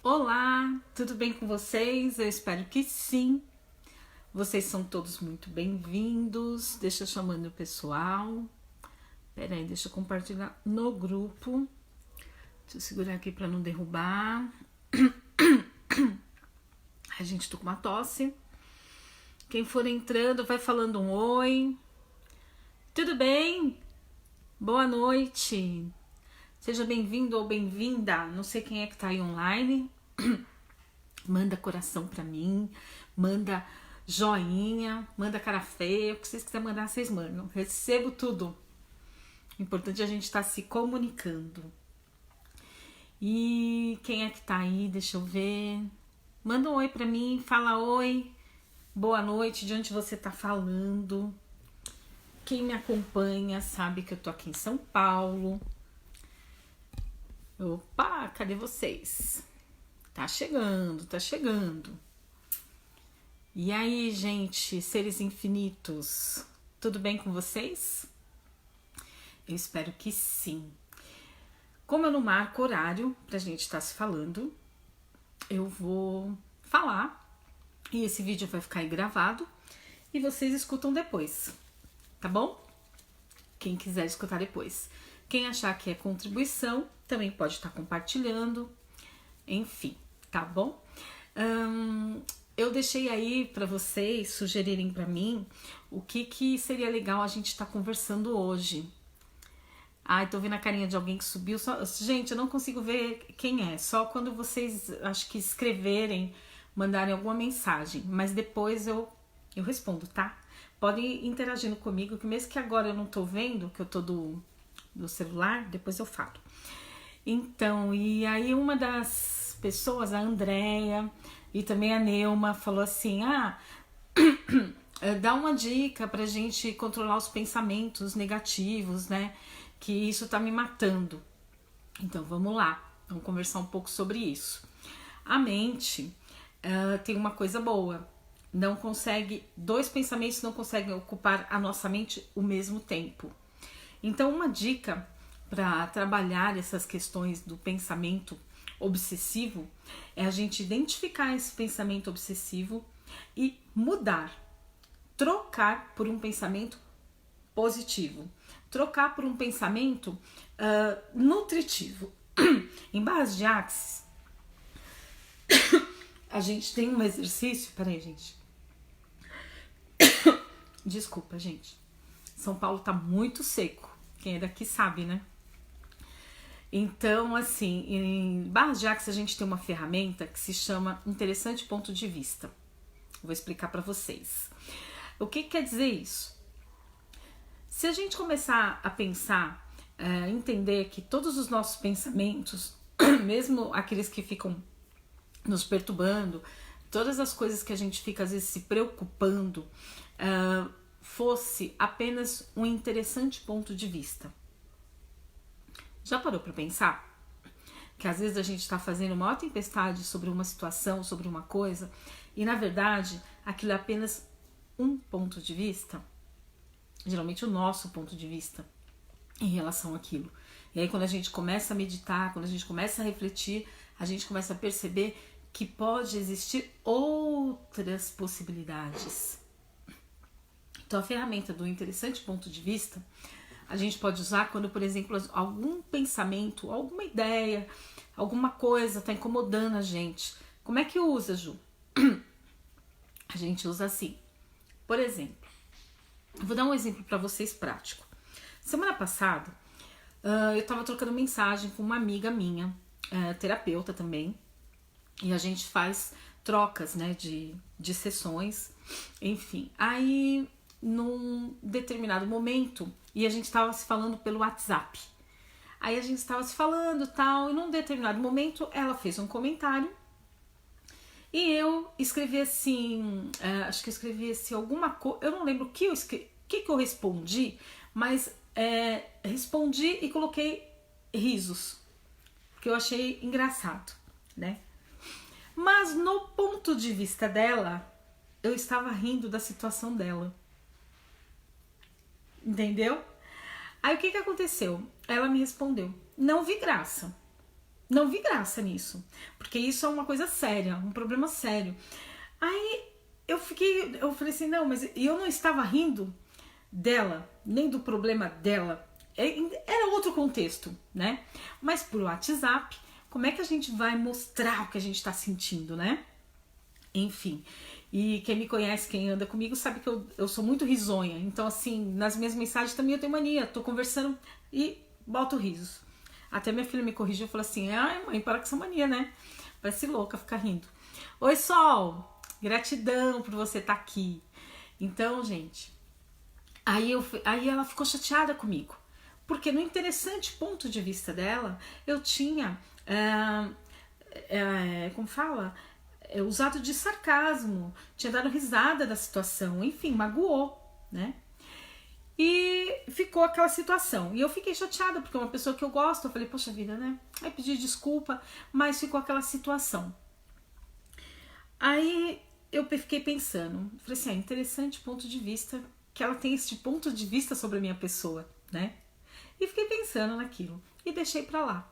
Olá, tudo bem com vocês? Eu espero que sim. Vocês são todos muito bem-vindos. Deixa eu chamando o pessoal. Pera aí, deixa eu compartilhar no grupo. Deixa eu segurar aqui para não derrubar. A gente tá com uma tosse. Quem for entrando, vai falando um oi. Tudo bem? Boa noite. Seja bem-vindo ou bem-vinda. Não sei quem é que tá aí online. Manda coração pra mim. Manda joinha. Manda cara feia. O que vocês quiserem mandar, vocês mandam. Recebo tudo. O importante é a gente estar se comunicando. E quem é que tá aí? Deixa eu ver. Manda um oi pra mim. Fala oi. Boa noite. De onde você tá falando? Quem me acompanha sabe que eu tô aqui em São Paulo. Opa, cadê vocês? Tá chegando, tá chegando. E aí, gente, seres infinitos, tudo bem com vocês? Eu espero que sim. Como eu não marco horário pra gente estar se falando, eu vou falar e esse vídeo vai ficar aí gravado e vocês escutam depois, tá bom? Quem quiser escutar depois. Quem achar que é contribuição, também pode estar compartilhando, enfim, tá bom? Eu deixei aí para vocês sugerirem para mim o que seria legal a gente estar conversando hoje. Ai, tô vendo a carinha de alguém que subiu. Gente, eu não consigo ver quem é, só quando vocês, acho que escreverem, mandarem alguma mensagem, mas depois eu respondo, tá? Podem interagindo comigo, que mesmo que agora eu não tô vendo, que eu tô do celular, depois eu falo. Então, e aí uma das pessoas, a Andréia e também a Neuma, falou assim, dá uma dica pra gente controlar os pensamentos negativos, né, que isso tá me matando. Então, vamos lá, vamos conversar um pouco sobre isso. A mente tem uma coisa boa, dois pensamentos não conseguem ocupar a nossa mente o mesmo tempo. Então, uma dica para trabalhar essas questões do pensamento obsessivo é a gente identificar esse pensamento obsessivo e mudar, trocar por um pensamento positivo, trocar por um pensamento nutritivo. Em base de Axis, a gente tem um exercício, peraí, gente. Desculpa, gente. São Paulo tá muito seco. Quem é daqui sabe, né? Então, assim, em Base de Axis a gente tem uma ferramenta que se chama Interessante Ponto de Vista. Vou explicar para vocês. O que quer dizer isso? Se a gente começar a pensar, entender que todos os nossos pensamentos, mesmo aqueles que ficam nos perturbando, todas as coisas que a gente fica às vezes se preocupando, fosse apenas um interessante ponto de vista. Já parou para pensar que às vezes a gente está fazendo uma maior tempestade sobre uma situação, sobre uma coisa, e na verdade aquilo é apenas um ponto de vista? Geralmente o nosso ponto de vista em relação àquilo. E aí quando a gente começa a meditar, quando a gente começa a refletir, a gente começa a perceber que pode existir outras possibilidades. Então a ferramenta do interessante ponto de vista a gente pode usar quando, por exemplo, algum pensamento, alguma ideia, alguma coisa está incomodando a gente. Como é que usa, Ju? A gente usa assim. Por exemplo, eu vou dar um exemplo para vocês prático. Semana passada, eu estava trocando mensagem com uma amiga minha, terapeuta também, e a gente faz trocas, né, de sessões, enfim. Aí, num determinado momento, e a gente estava se falando pelo WhatsApp. Aí a gente estava se falando tal, e num determinado momento ela fez um comentário e eu escrevi assim, acho que eu escrevi assim alguma coisa, eu não lembro o que eu respondi, mas respondi e coloquei risos, que eu achei engraçado, né? Mas no ponto de vista dela, eu estava rindo da situação dela. Entendeu? Aí o que aconteceu? Ela me respondeu, não vi graça. Não vi graça nisso, porque isso é uma coisa séria, um problema sério. Aí eu falei assim, não, mas eu não estava rindo dela, nem do problema dela. Era outro contexto, né? Mas por WhatsApp, como é que a gente vai mostrar o que a gente tá sentindo, né? Enfim. E quem me conhece, quem anda comigo, sabe que eu sou muito risonha. Então, assim, nas minhas mensagens também eu tenho mania. Tô conversando e boto risos. Até minha filha me corrigiu e falou assim, ai mãe, para com essa mania, né? Parece louca ficar rindo. Oi, Sol! Gratidão por você estar aqui. Então, gente, aí ela ficou chateada comigo. Porque no interessante ponto de vista dela, eu tinha, como fala? Usado de sarcasmo, tinha dado risada da situação, enfim, magoou, né? E ficou aquela situação. E eu fiquei chateada, porque é uma pessoa que eu gosto. Eu falei, poxa vida, né? Aí pedi desculpa, mas ficou aquela situação. Aí eu fiquei pensando, falei assim, interessante ponto de vista, que ela tem esse ponto de vista sobre a minha pessoa, né? E fiquei pensando naquilo. E deixei pra lá.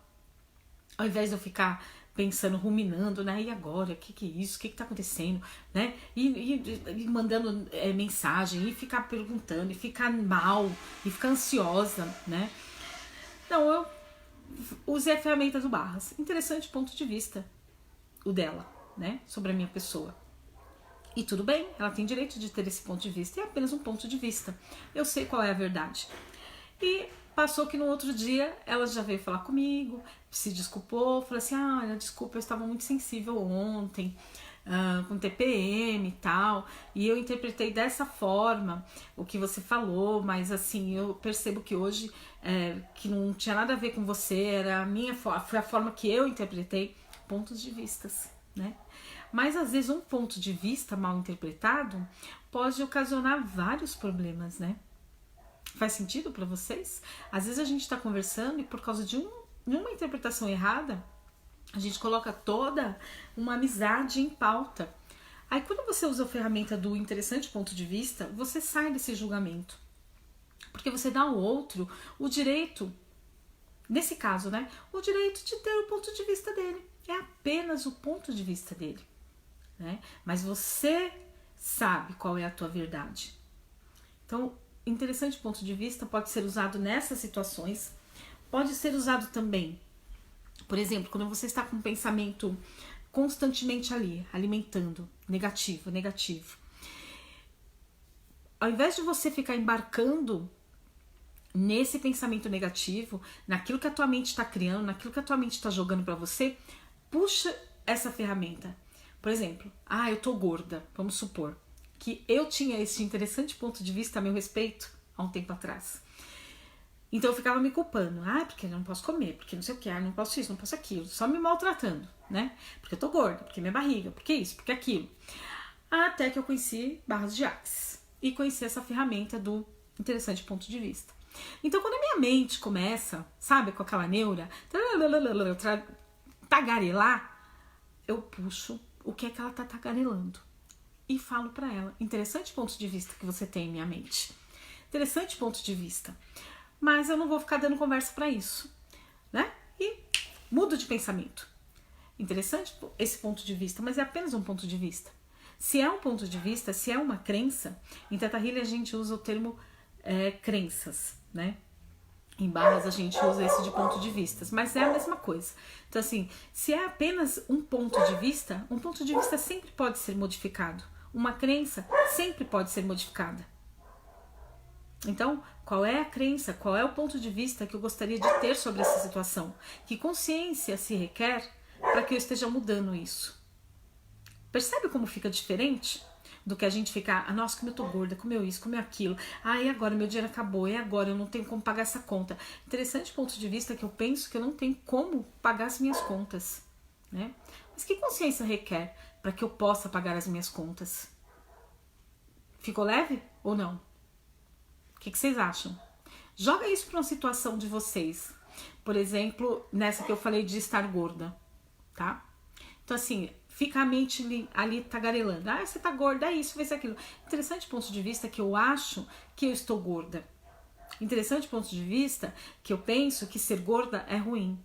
Ao invés de eu ficar pensando, ruminando, né? E agora? O que é isso? O que tá acontecendo? Né? E mandando mensagem, e ficar perguntando, e ficar mal, e ficar ansiosa, né? Então eu usei a ferramenta do Barras. Interessante ponto de vista, o dela, né? Sobre a minha pessoa. E tudo bem, ela tem direito de ter esse ponto de vista. É apenas um ponto de vista. Eu sei qual é a verdade. E passou que no outro dia ela já veio falar comigo, se desculpou, falou assim, desculpa, eu estava muito sensível ontem, com TPM e tal, e eu interpretei dessa forma o que você falou, mas assim, eu percebo que hoje que não tinha nada a ver com você, era a minha foi a forma que eu interpretei, pontos de vistas, né? Mas às vezes um ponto de vista mal interpretado pode ocasionar vários problemas, né? Faz sentido para vocês? Às vezes a gente está conversando e por causa de uma interpretação errada, a gente coloca toda uma amizade em pauta. Aí quando você usa a ferramenta do interessante ponto de vista, você sai desse julgamento. Porque você dá ao outro o direito, nesse caso, né? O direito de ter o ponto de vista dele. É apenas o ponto de vista dele, né? Mas você sabe qual é a tua verdade. Então, interessante ponto de vista pode ser usado nessas situações, pode ser usado também, por exemplo, quando você está com um pensamento constantemente ali, alimentando, negativo. Ao invés de você ficar embarcando nesse pensamento negativo, naquilo que a tua mente está criando, naquilo que a tua mente está jogando para você, puxa essa ferramenta. Por exemplo, eu tô gorda, vamos supor que eu tinha esse interessante ponto de vista a meu respeito há um tempo atrás. Então eu ficava me culpando. Porque eu não posso comer, porque não sei o que, não posso isso, não posso aquilo. Só me maltratando, né? Porque eu tô gorda, porque minha barriga, porque isso, porque aquilo. Até que eu conheci Barras de Axis. E conheci essa ferramenta do interessante ponto de vista. Então quando a minha mente começa, sabe, com aquela neura, tagarelar, eu puxo o que é que ela tá tagarelando. E falo pra ela, interessante ponto de vista que você tem em minha mente. Interessante ponto de vista. Mas eu não vou ficar dando conversa pra isso, né? E mudo de pensamento. Interessante esse ponto de vista, mas é apenas um ponto de vista. Se é um ponto de vista, se é uma crença, em Theta Healing a gente usa o termo crenças, né? Em Barras a gente usa esse de ponto de vista, mas é a mesma coisa. Então assim, se é apenas um ponto de vista sempre pode ser modificado. Uma crença sempre pode ser modificada. Então, qual é a crença, qual é o ponto de vista que eu gostaria de ter sobre essa situação? Que consciência se requer para que eu esteja mudando isso? Percebe como fica diferente do que a gente ficar, nossa, como eu tô gorda, comeu isso, comeu aquilo, e agora meu dinheiro acabou, e agora eu não tenho como pagar essa conta. Interessante ponto de vista que eu penso que eu não tenho como pagar as minhas contas, né? Mas que consciência requer para que eu possa pagar as minhas contas? Ficou leve ou não? O que vocês acham? Joga isso para uma situação de vocês. Por exemplo, nessa que eu falei de estar gorda, tá? Então assim, fica a mente ali tagarelando. Você tá gorda, é isso, vai ser aquilo. Interessante ponto de vista que eu acho que eu estou gorda. Interessante ponto de vista que eu penso que ser gorda é ruim.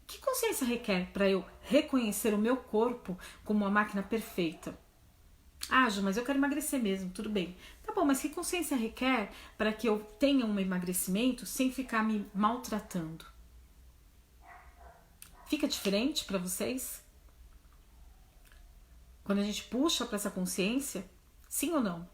Que consciência requer para eu reconhecer o meu corpo como uma máquina perfeita? Ah, Ju, mas eu quero emagrecer mesmo, tudo bem. Tá bom, mas que consciência requer para que eu tenha um emagrecimento sem ficar me maltratando? Fica diferente para vocês? Quando a gente puxa para essa consciência, sim ou não?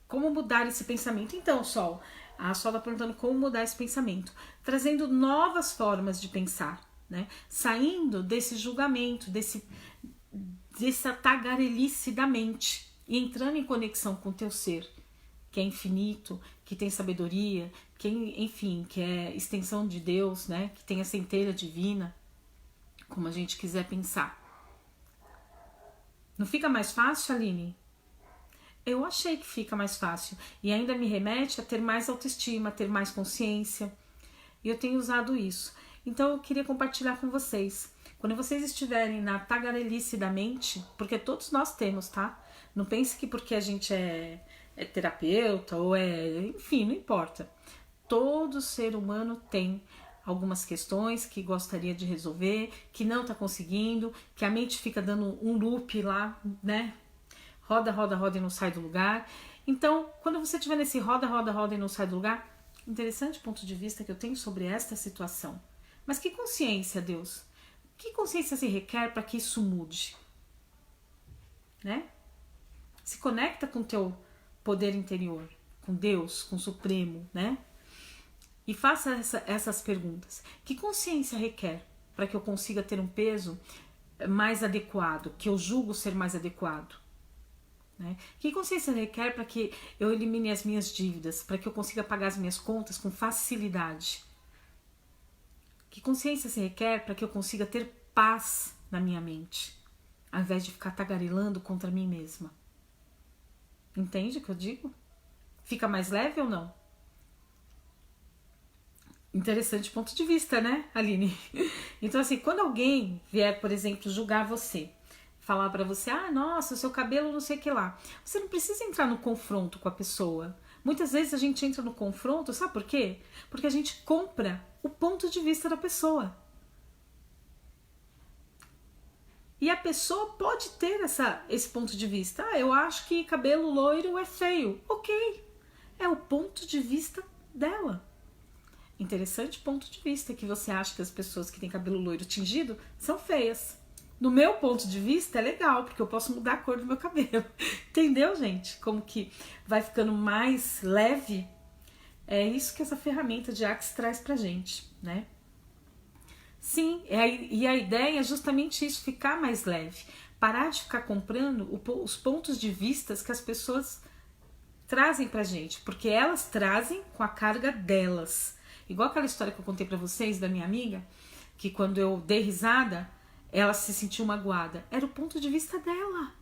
Como mudar esse pensamento? Então, Sol, a Sol está perguntando como mudar esse pensamento. Trazendo novas formas de pensar, né? Saindo desse julgamento, dessa tagarelice da mente e entrando em conexão com o teu ser, que é infinito, que tem sabedoria, que enfim, que é extensão de Deus, né? Que tem a centelha divina, como a gente quiser pensar. Não fica mais fácil, Aline? Eu achei que fica mais fácil. E ainda me remete a ter mais autoestima, ter mais consciência. E eu tenho usado isso. Então eu queria compartilhar com vocês. Quando vocês estiverem na tagarelice da mente, porque todos nós temos, tá? Não pense que porque a gente é terapeuta ou enfim, não importa. Todo ser humano tem algumas questões que gostaria de resolver, que não tá conseguindo, que a mente fica dando um loop lá, né? Roda, roda, roda e não sai do lugar. Então, quando você estiver nesse roda, roda, roda e não sai do lugar, interessante ponto de vista que eu tenho sobre esta situação. Mas que consciência, Deus? Que consciência se requer para que isso mude? Né? Se conecta com o teu poder interior, com Deus, com o Supremo, né? E faça essas perguntas. Que consciência requer para que eu consiga ter um peso mais adequado, que eu julgo ser mais adequado? Né? Que consciência requer para que eu elimine as minhas dívidas, para que eu consiga pagar as minhas contas com facilidade? Que consciência se requer para que eu consiga ter paz na minha mente, ao invés de ficar tagarelando contra mim mesma? Entende o que eu digo? Fica mais leve ou não? Interessante ponto de vista, né, Aline? Então, assim, quando alguém vier, por exemplo, julgar você, falar pra você, ah, nossa, o seu cabelo não sei o que lá, você não precisa entrar no confronto com a pessoa. Muitas vezes a gente entra no confronto, sabe por quê? Porque a gente compra o ponto de vista da pessoa. E a pessoa pode ter esse ponto de vista. Ah, eu acho que cabelo loiro é feio. Ok, é o ponto de vista dela. Interessante ponto de vista que você acha que as pessoas que têm cabelo loiro tingido são feias. No meu ponto de vista é legal, porque eu posso mudar a cor do meu cabelo. Entendeu, gente? Como que vai ficando mais leve. É isso que essa ferramenta de Axis traz pra gente, né? Sim, e a ideia é justamente isso, ficar mais leve. Parar de ficar comprando os pontos de vista que as pessoas trazem pra gente, porque elas trazem com a carga delas. Igual aquela história que eu contei pra vocês da minha amiga, que quando eu dei risada, ela se sentiu magoada. Era o ponto de vista dela.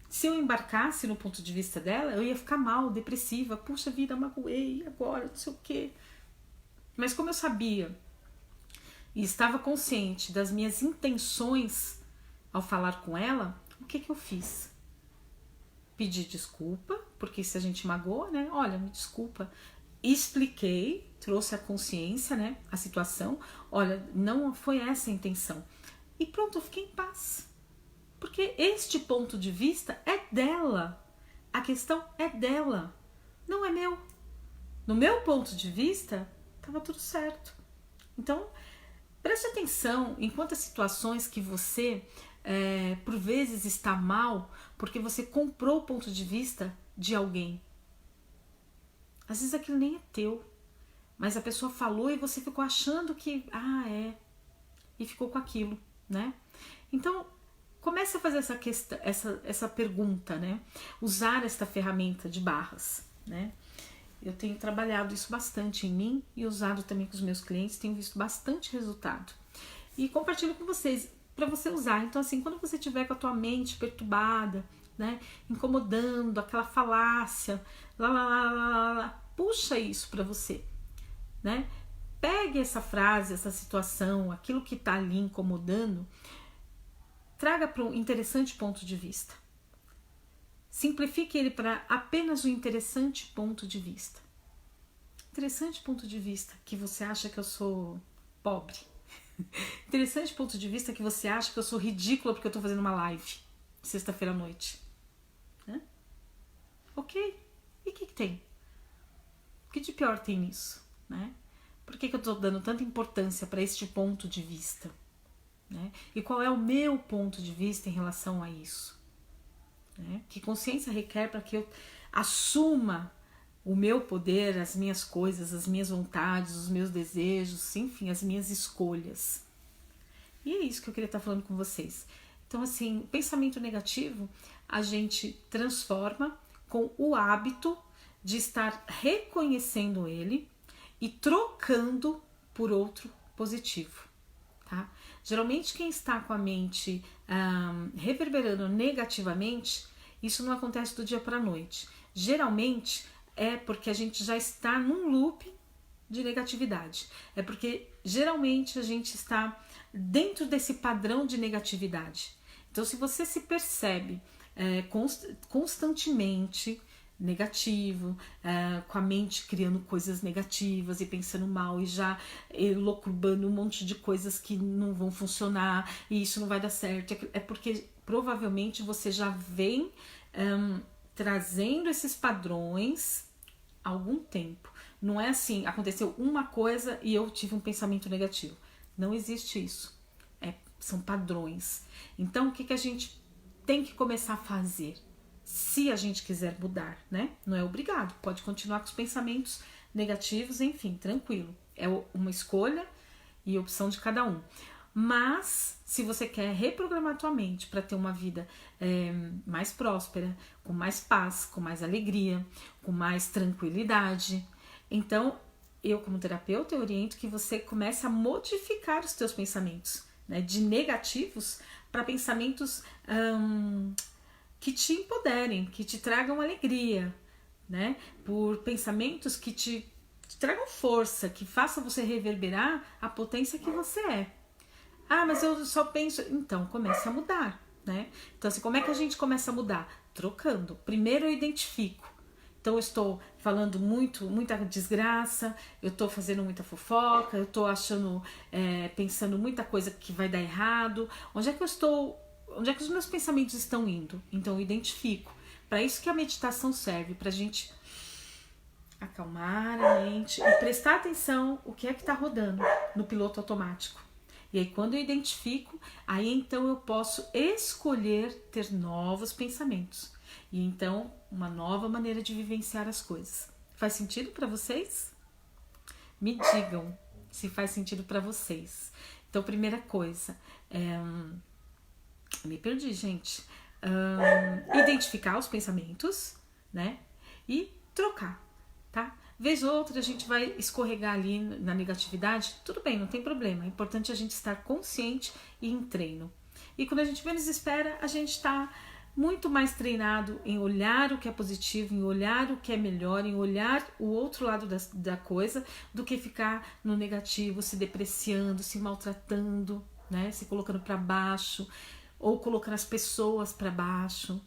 Se eu embarcasse no ponto de vista dela, eu ia ficar mal, depressiva. Puxa vida, magoei, agora, não sei o quê. Mas como eu sabia e estava consciente das minhas intenções ao falar com ela, o que eu fiz? Pedi desculpa, porque se a gente magoa, né? Olha, me desculpa. Expliquei, trouxe a consciência, né? A situação. Olha, não foi essa a intenção. E pronto, eu fiquei em paz. Porque este ponto de vista é dela. A questão é dela. Não é meu. No meu ponto de vista, estava tudo certo. Então, preste atenção em quantas situações que você, por vezes, está mal porque você comprou o ponto de vista de alguém. Às vezes aquilo nem é teu, mas a pessoa falou e você ficou achando que, e ficou com aquilo, né? Então, comece a fazer essa pergunta, né? Usar esta ferramenta de barras, né? Eu tenho trabalhado isso bastante em mim e usado também com os meus clientes, tenho visto bastante resultado. E compartilho com vocês, para você usar. Então, assim, quando você tiver com a tua mente perturbada, né, incomodando, aquela falácia, puxa isso para você, né? Pegue essa frase, essa situação, aquilo que tá ali incomodando, traga para um interessante ponto de vista. Simplifique ele para apenas um interessante ponto de vista. interessante ponto de vista que você acha que eu sou pobre. Interessante ponto de vista que você acha que eu sou ridícula porque eu tô fazendo uma live sexta-feira à noite. Né? Ok. E o que tem? O que de pior tem nisso? Né? Por que eu tô dando tanta importância para este ponto de vista? Né? E qual é o meu ponto de vista em relação a isso? Né? Que consciência requer para que eu assuma o meu poder, as minhas coisas, as minhas vontades, os meus desejos, enfim, as minhas escolhas. E é isso que eu queria estar falando com vocês. Então, assim, pensamento negativo a gente transforma com o hábito de estar reconhecendo ele e trocando por outro positivo. Tá? Geralmente quem está com a mente reverberando negativamente, isso não acontece do dia para a noite. Geralmente é porque a gente já está num loop de negatividade. É porque geralmente a gente está dentro desse padrão de negatividade. Então, se você se percebe constantemente negativo, com a mente criando coisas negativas e pensando mal e já elucubrando um monte de coisas que não vão funcionar e isso não vai dar certo, é porque provavelmente você já vem trazendo esses padrões há algum tempo. Não é assim, aconteceu uma coisa e eu tive um pensamento negativo. Não existe isso. São padrões. Então, o que a gente tem que começar a fazer? Se a gente quiser mudar, né? Não é obrigado. Pode continuar com os pensamentos negativos, enfim, tranquilo. É uma escolha e opção de cada um. Mas, se você quer reprogramar a tua mente para ter uma vida mais próspera, com mais paz, com mais alegria, com mais tranquilidade, então, eu como terapeuta, eu oriento que você comece a modificar os teus pensamentos, né, de negativos para pensamentos que te empoderem, que te tragam alegria, né, por pensamentos que te tragam força, que façam você reverberar a potência que você é. Ah, mas eu só penso... Então, comece a mudar, né? Então, assim, como é que a gente começa a mudar? Trocando. Primeiro eu identifico. Então, eu estou falando muita desgraça, eu estou fazendo muita fofoca, eu estou achando, pensando muita coisa que vai dar errado. Onde é que os meus pensamentos estão indo? Então, eu identifico. Para isso que a meditação serve, para a gente acalmar a mente e prestar atenção o que é que está rodando no piloto automático. E aí, quando eu identifico, aí então eu posso escolher ter novos pensamentos. E então, uma nova maneira de vivenciar as coisas. Faz sentido para vocês? Me digam se faz sentido para vocês. Então, primeira coisa, me perdi, gente. Identificar os pensamentos, né? E trocar, tá? Vez ou outra a gente vai escorregar ali na negatividade, tudo bem, não tem problema. É importante a gente estar consciente e em treino. E quando a gente menos espera, a gente está muito mais treinado em olhar o que é positivo, em olhar o que é melhor, em olhar o outro lado da coisa, do que ficar no negativo, se depreciando, se maltratando, né? Se colocando para baixo, ou colocando as pessoas para baixo,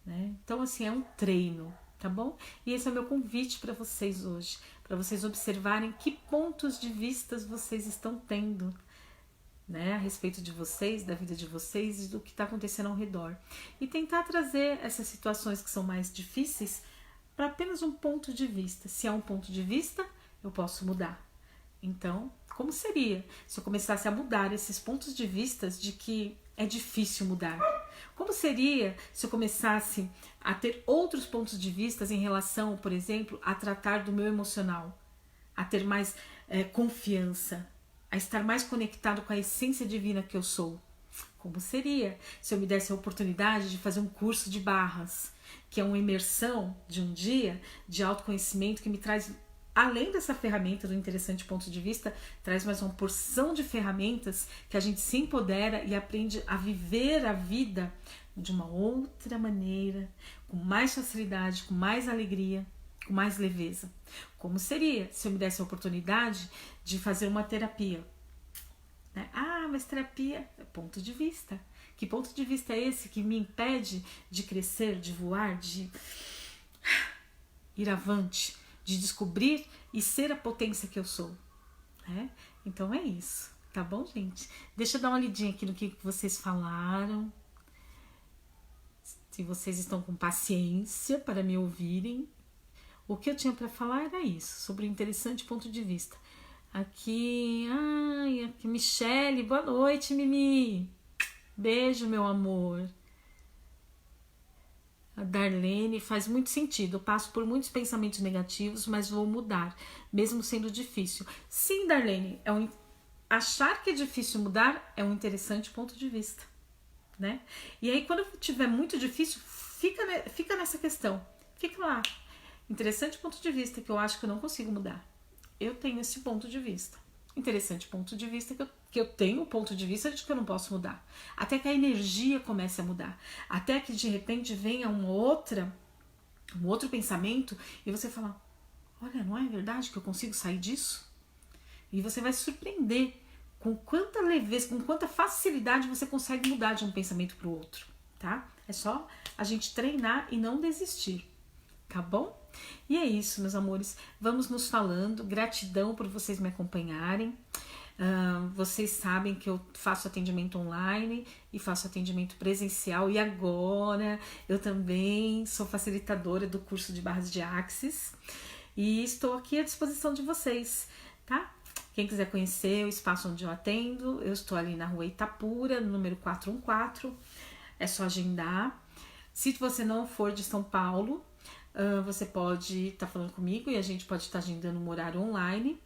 né? Então, assim, é um treino. Tá bom? E esse é o meu convite para vocês hoje, para vocês observarem que pontos de vista vocês estão tendo, né, a respeito de vocês, da vida de vocês e do que está acontecendo ao redor. E tentar trazer essas situações que são mais difíceis para apenas um ponto de vista. Se é um ponto de vista, eu posso mudar. Então, como seria se eu começasse a mudar esses pontos de vista de que é difícil mudar? Como seria se eu começasse a ter outros pontos de vista em relação, por exemplo, a tratar do meu emocional, a ter mais confiança, a estar mais conectado com a essência divina que eu sou? Como seria se eu me desse a oportunidade de fazer um curso de barras, que é uma imersão de um dia de autoconhecimento que me traz, além dessa ferramenta do interessante ponto de vista, traz mais uma porção de ferramentas que a gente se empodera e aprende a viver a vida de uma outra maneira, com mais facilidade, com mais alegria, com mais leveza. Como seria se eu me desse a oportunidade de fazer uma terapia? Né? Ah, mas terapia é ponto de vista. Que ponto de vista é esse que me impede de crescer, de voar, de ir avante, de descobrir e ser a potência que eu sou, né? Então é isso, tá bom, gente? Deixa eu dar uma lidinha aqui no que vocês falaram. Se vocês estão com paciência para me ouvirem. O que eu tinha para falar era isso, sobre o interessante ponto de vista. Aqui, aqui, Michele, boa noite, Mimi. Beijo, meu amor. A Darlene, faz muito sentido. Eu passo por muitos pensamentos negativos, mas vou mudar, mesmo sendo difícil. Sim, Darlene, achar que é difícil mudar é um interessante ponto de vista, né? E aí, quando tiver muito difícil, fica nessa questão. Fica lá. Interessante ponto de vista que eu acho que eu não consigo mudar. Eu tenho esse ponto de vista. Interessante ponto de vista que eu tenho o ponto de vista de que eu não posso mudar. Até que a energia comece a mudar. Até que de repente venha um outro pensamento e você fala, olha, não é verdade que eu consigo sair disso? E você vai se surpreender com quanta leveza, com quanta facilidade você consegue mudar de um pensamento para o outro, tá? É só a gente treinar e não desistir, tá bom? E é isso, meus amores. Vamos nos falando. Gratidão por vocês me acompanharem. Vocês sabem que eu faço atendimento online e faço atendimento presencial. E agora eu também sou facilitadora do curso de barras de Axis. E estou aqui à disposição de vocês, tá? Quem quiser conhecer o espaço onde eu atendo, eu estou ali na rua Itapura, número 414. É só agendar. Se você não for de São Paulo, você pode estar falando comigo e a gente pode estar agendando um horário online.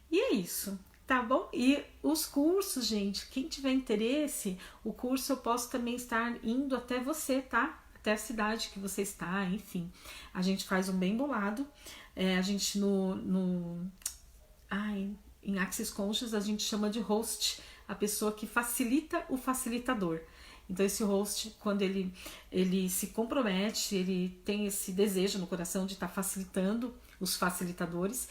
E é isso, tá bom? E os cursos, gente, quem tiver interesse, o curso eu posso também estar indo até você, tá? Até a cidade que você está, enfim. A gente faz um bem bolado. A gente em Axis Conscious a gente chama de host, a pessoa que facilita o facilitador. Então esse host, quando ele se compromete, ele tem esse desejo no coração de estar facilitando os facilitadores.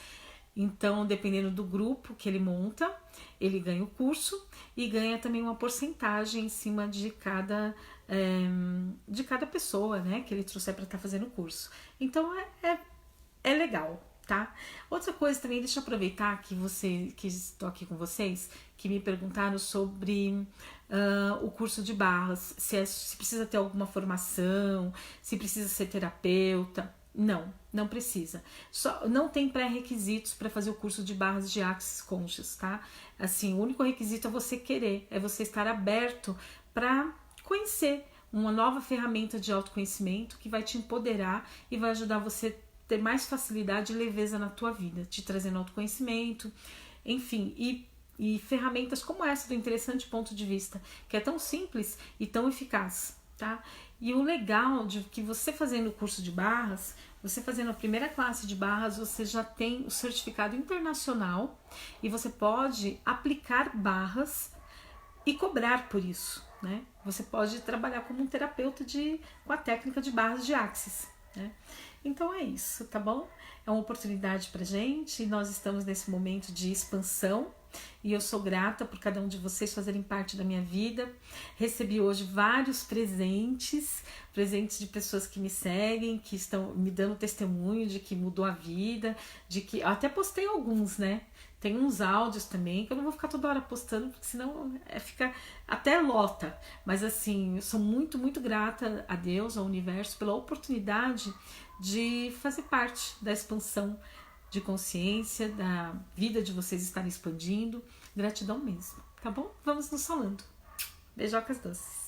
Então, dependendo do grupo que ele monta, ele ganha o curso e ganha também uma porcentagem em cima de cada pessoa, né, que ele trouxer para estar fazendo o curso. Então é legal, tá? Outra coisa também, deixa eu aproveitar que estou aqui com vocês, que me perguntaram sobre o curso de barras, se precisa ter alguma formação, se precisa ser terapeuta. Não precisa. Só não tem pré-requisitos para fazer o curso de barras de Axis Conscious, tá? Assim, o único requisito é você querer, é você estar aberto para conhecer uma nova ferramenta de autoconhecimento que vai te empoderar e vai ajudar você a ter mais facilidade e leveza na tua vida, te trazendo autoconhecimento, enfim, e ferramentas como essa do interessante ponto de vista, que é tão simples e tão eficaz, tá? E o legal de que você fazendo o curso de barras, você fazendo a primeira classe de barras, você já tem o certificado internacional e você pode aplicar barras e cobrar por isso, né? Você pode trabalhar como um terapeuta com a técnica de barras de Axis, né? Então é isso, tá bom? É uma oportunidade pra gente, nós estamos nesse momento de expansão e eu sou grata por cada um de vocês fazerem parte da minha vida. Recebi hoje vários presentes de pessoas que me seguem, que estão me dando testemunho de que mudou a vida, de que eu até postei alguns, né? Tem uns áudios também que eu não vou ficar toda hora postando, porque senão fica até lota. Mas assim, eu sou muito, muito grata a Deus, ao universo, pela oportunidade de fazer parte da expansão de consciência, da vida de vocês estarem expandindo. Gratidão mesmo, tá bom? Vamos nos falando. Beijocas doces.